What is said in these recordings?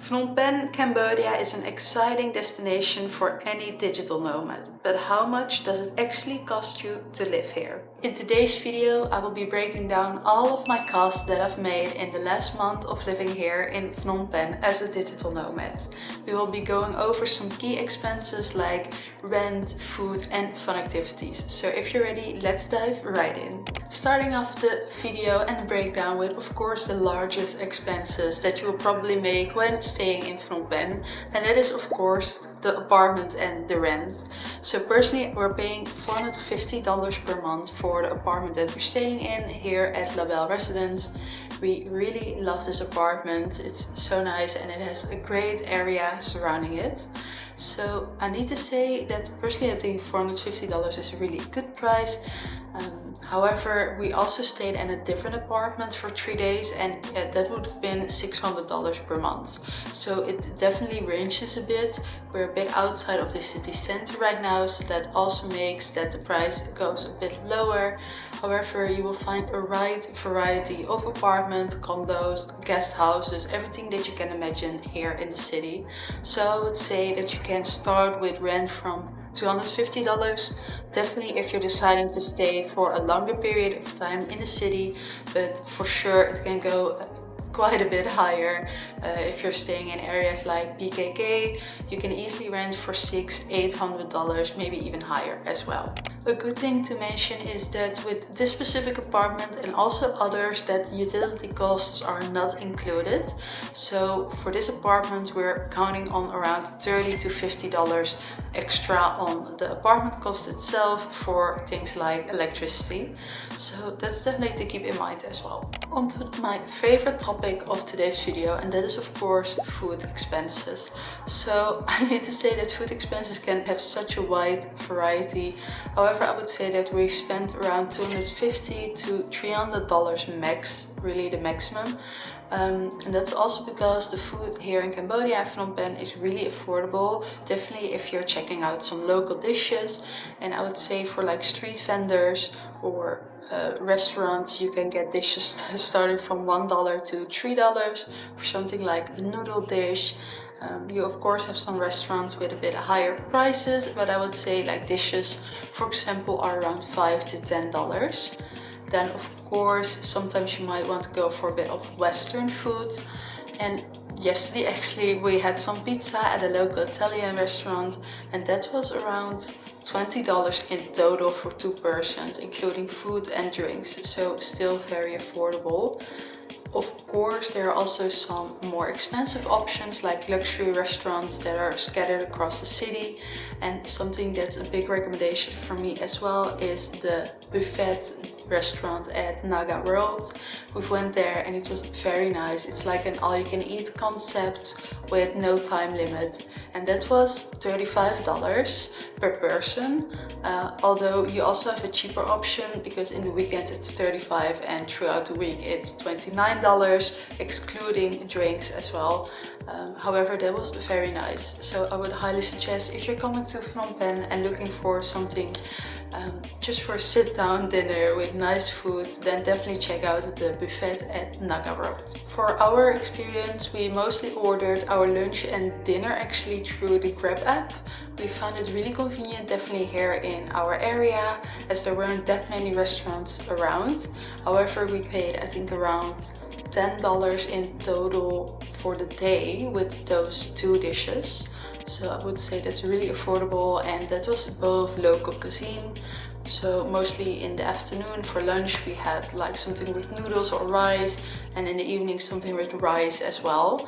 Phnom Penh, Cambodia is an exciting destination for any digital nomad, but how much does it actually cost you to live here? In today's video, I will be breaking down all of my costs that I've made in the last month of living here in Phnom Penh as a digital nomad. We will be going over some key expenses like rent, food and fun activities. So if you're ready, let's dive right in. Starting off the video and the breakdown with, of course, the largest expenses that you will probably make when staying in Phnom Penh, and that is of course the apartment and the rent. So personally, we're paying $450 per month for the apartment that we're staying in here at La Belle Residence. We really love this apartment. It's so nice and it has a great area surrounding it. So I need to say that personally I think $450 is a really good price. However, we also stayed in a different apartment for 3 days and that would have been $600 per month. So it definitely ranges a bit. We're a bit outside of the city center right now, so that also makes that the price goes a bit lower. However, you will find a wide variety of apartments, condos, guest houses, everything that you can imagine here in the city. So I would say that you can start with rent from $250, definitely if you're deciding to stay for a longer period of time in the city, but for sure it can go quite a bit higher. If you're staying in areas like BKK, you can easily rent for $600-800, maybe even higher as well. A good thing to mention is that with this specific apartment and also others, that utility costs are not included. So for this apartment we're counting on around $30 to $50 extra on the apartment cost itself for things like electricity. So that's definitely to keep in mind as well. On to my favorite topic of today's video, and that is of course food expenses. So I need to say that food expenses can have such a wide variety. However, I would say that we spent around $250 to $300 max, really the maximum. And that's also because the food here in Cambodia, Phnom Penh, is really affordable. Definitely if you're checking out some local dishes. And I would say for like street vendors or restaurants, you can get dishes starting from $1 to $3 for something like a noodle dish. You of course have some restaurants with a bit higher prices, but I would say like dishes, for example, are around $5 to $10. Then of course sometimes you might want to go for a bit of Western food. And yesterday actually we had some pizza at a local Italian restaurant, and that was around $20 in total for 2 persons, including food and drinks, so still very affordable. Of course, there are also some more expensive options like luxury restaurants that are scattered across the city, and something that's a big recommendation for me as well is the buffet restaurant at Naga World. We went there and it was very nice. It's like an all-you-can-eat concept with no time limit, and that was $35 per person. Although you also have a cheaper option because in the weekend it's $35 and throughout the week it's $29, excluding drinks as well. However, that was very nice. So I would highly suggest, if you're coming to Phnom Penh and looking for something just for a sit-down dinner with nice food, then definitely check out the buffet at Naga Road. For our experience, we mostly ordered our lunch and dinner actually through the Grab app. We found it really convenient, definitely here in our area, as there weren't that many restaurants around. However, we paid I think around $10 in total for the day with those 2 dishes. So I would say that's really affordable, and that was both local cuisine. So mostly in the afternoon for lunch we had like something with noodles or rice, and in the evening something with rice as well.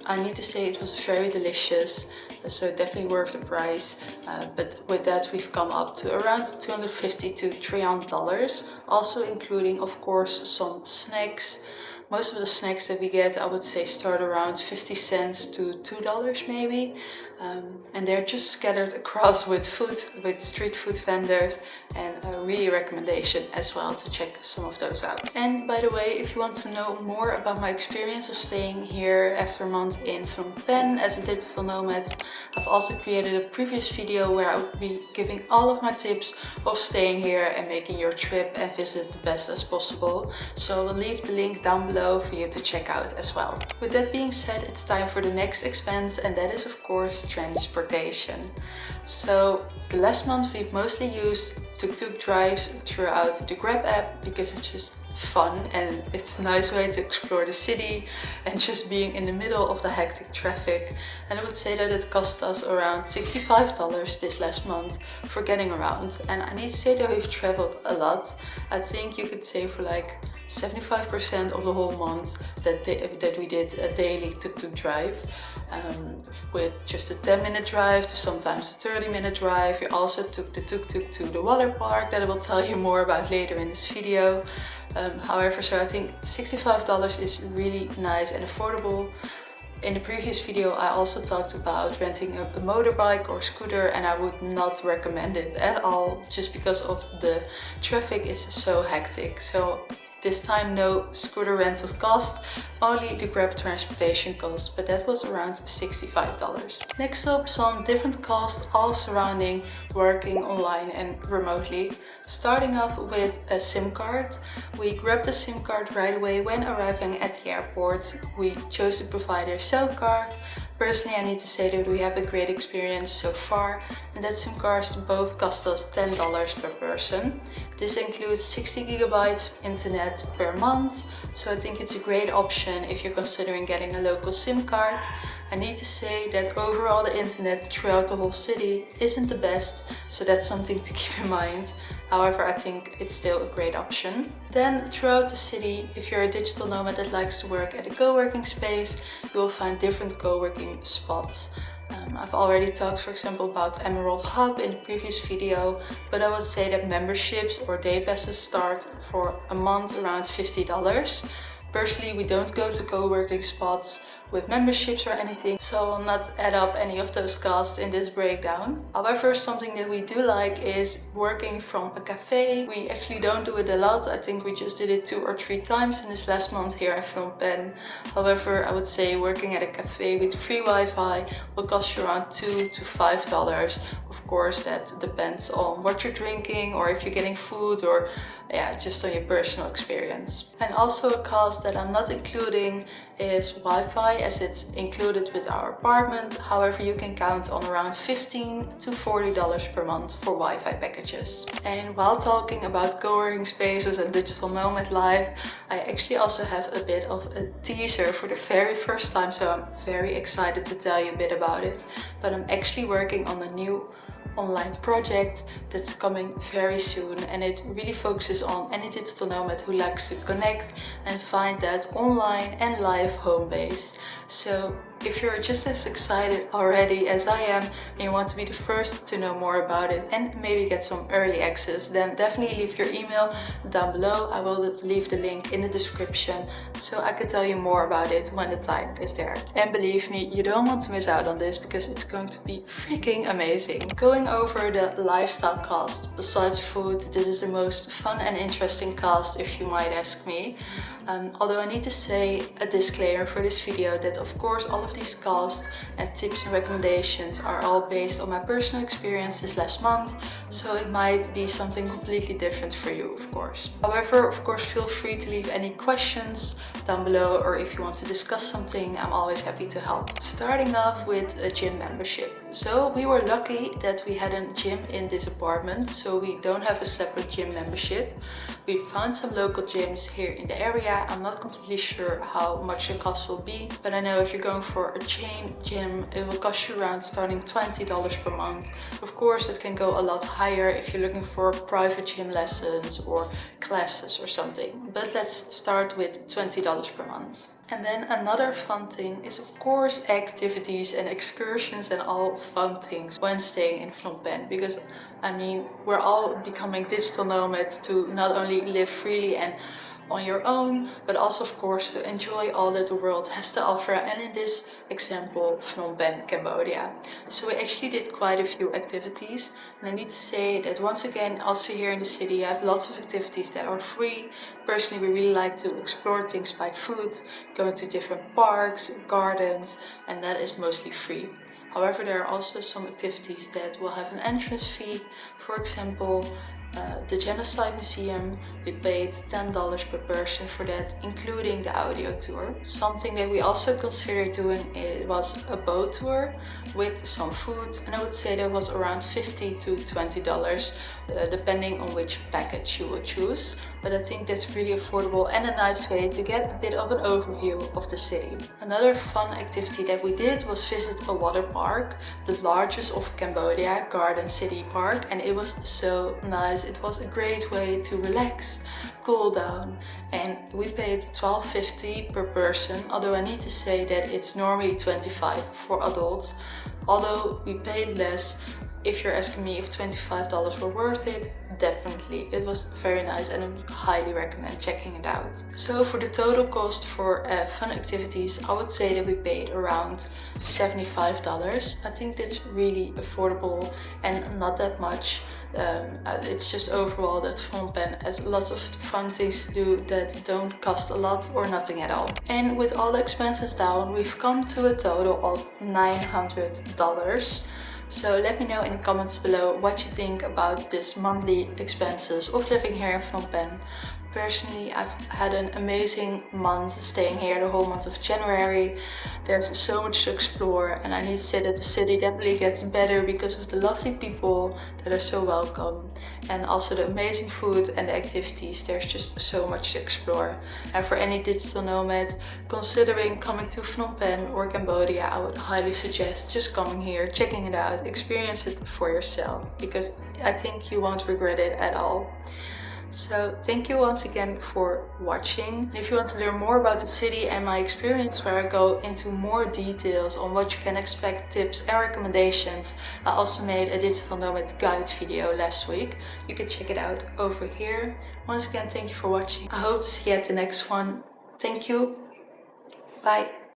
I need to say it was very delicious, so definitely worth the price. But with that we've come up to around $250 to $300, also including of course some snacks. Most of the snacks that we get, I would say, start around 50 cents to $2 maybe. And they're just scattered across with street food vendors, and a really recommendation as well to check some of those out. And by the way, if you want to know more about my experience of staying here after a month in Phnom Penh as a digital nomad, I've also created a previous video where I will be giving all of my tips of staying here and making your trip and visit the best as possible. So I will leave the link down below below for you to check out as well. With that being said, it's time for the next expense, and that is of course transportation. So the last month we've mostly used tuk-tuk drives throughout the Grab app because it's just fun and it's a nice way to explore the city and just being in the middle of the hectic traffic. And I would say that it cost us around $65 this last month for getting around. And I need to say that we've traveled a lot. I think you could say for like 75% of the whole month that we did a daily tuk-tuk drive. With just a 10-minute drive to sometimes a 30-minute drive. We also took the tuk-tuk to the water park that I will tell you more about later in this video. However, so I think $65 is really nice and affordable. In the previous video I also talked about renting a motorbike or scooter, and I would not recommend it at all just because of the traffic is so hectic. So this time no scooter rental cost, only the Grab transportation cost, but that was around $65. Next up, some different costs all surrounding working online and remotely. Starting off with a SIM card. We grabbed a SIM card right away when arriving at the airport. We chose the provider cell card. Personally, I need to say that we have a great experience so far, and that SIM cards both cost us $10 per person. This includes 60 gigabytes internet per month, so I think it's a great option if you're considering getting a local SIM card. I need to say that overall the internet throughout the whole city isn't the best, so that's something to keep in mind. However, I think it's still a great option. Then throughout the city, if you're a digital nomad that likes to work at a co-working space, you will find different co-working spots. I've already talked, for example, about Emerald Hub in the previous video, but I would say that memberships or day passes start for a month around $50. Personally, we don't go to co-working spots with memberships or anything, so I'll not add up any of those costs in this breakdown. However, something that we do like is working from a cafe. We actually don't do it a lot. I think we just did it 2 or 3 times in this last month here in Phnom Penh. However, I would say working at a cafe with free Wi-Fi will cost you around $2 to $5. Of course, that depends on what you're drinking or if you're getting food, or just on your personal experience. And also a cost that I'm not including is Wi-Fi, as it's included with our apartment. However, you can count on around $15 to $40 per month for Wi-Fi packages. And while talking about co-working spaces and digital nomad life, I actually also have a bit of a teaser for the very first time, so I'm very excited to tell you a bit about it. But I'm actually working on a new online project that's coming very soon, and it really focuses on any digital nomad who likes to connect and find that online and live home base. So if you're just as excited already as I am and you want to be the first to know more about it and maybe get some early access, then definitely leave your email down below. I will leave the link in the description so I can tell you more about it when the time is there. And believe me, you don't want to miss out on this because it's going to be freaking amazing. Going over the lifestyle cost, besides food, this is the most fun and interesting cost, if you might ask me. Although I need to say a disclaimer for this video that of course all of these costs and tips and recommendations are all based on my personal experience this last month, so it might be something completely different for you, of course. However, of course, feel free to leave any questions down below, or if you want to discuss something, I'm always happy to help. Starting off with a gym membership. So we were lucky that we had a gym in this apartment, so we don't have a separate gym membership. We found some local gyms here in the area. I'm not completely sure how much the cost will be, but I know if you're going for a chain gym, it will cost you around starting $20 per month. Of course, it can go a lot higher if you're looking for private gym lessons or classes or something, but let's start with $20 per month. And then another fun thing is of course activities and excursions and all fun things when staying in Phnom Penh, because I mean we're all becoming digital nomads to not only live freely and on your own, but also of course to enjoy all that the world has to offer, and in this example Phnom Penh, Cambodia. So we actually did quite a few activities, and I need to say that once again also here in the city I have lots of activities that are free. Personally, we really like to explore things by foot, going to different parks, gardens, and that is mostly free. However, there are also some activities that will have an entrance fee. For example, the Genocide Museum. We paid $10 per person for that, including the audio tour. Something that we also considered doing was a boat tour with some food, and I would say that was around $50 to $20, depending on which package you would choose. But I think that's really affordable and a nice way to get a bit of an overview of the city. Another fun activity that we did was visit a water park, the largest of Cambodia, Garden City Park, and it was so nice. It was a great way to relax, cool down, and we paid $12.50 per person, although I need to say that it's normally $25 for adults. Although we paid less, if you're asking me if $25 were worth it, definitely. It was very nice and I would highly recommend checking it out. So for the total cost for fun activities, I would say that we paid around $75. I think that's really affordable and not that much. It's just overall that Phnom Penh has lots of fun things to do that don't cost a lot or nothing at all. And with all the expenses down, we've come to a total of $900. So let me know in the comments below what you think about this monthly expenses of living here in Phnom Penh. Personally, I've had an amazing month staying here the whole month of January. There's so much to explore, and I need to say that the city definitely gets better because of the lovely people that are so welcome, and also the amazing food and the activities. There's just so much to explore. And for any digital nomad considering coming to Phnom Penh or Cambodia, I would highly suggest just coming here, checking it out, experience it for yourself, because I think you won't regret it at all. So thank you once again for watching. If you want to learn more about the city and my experience, where I go into more details on what you can expect, tips and recommendations, I also made a digital nomad guide video last week. You can check it out over here. Once again, thank you for watching. I hope to see you at the next one. Thank you. Bye.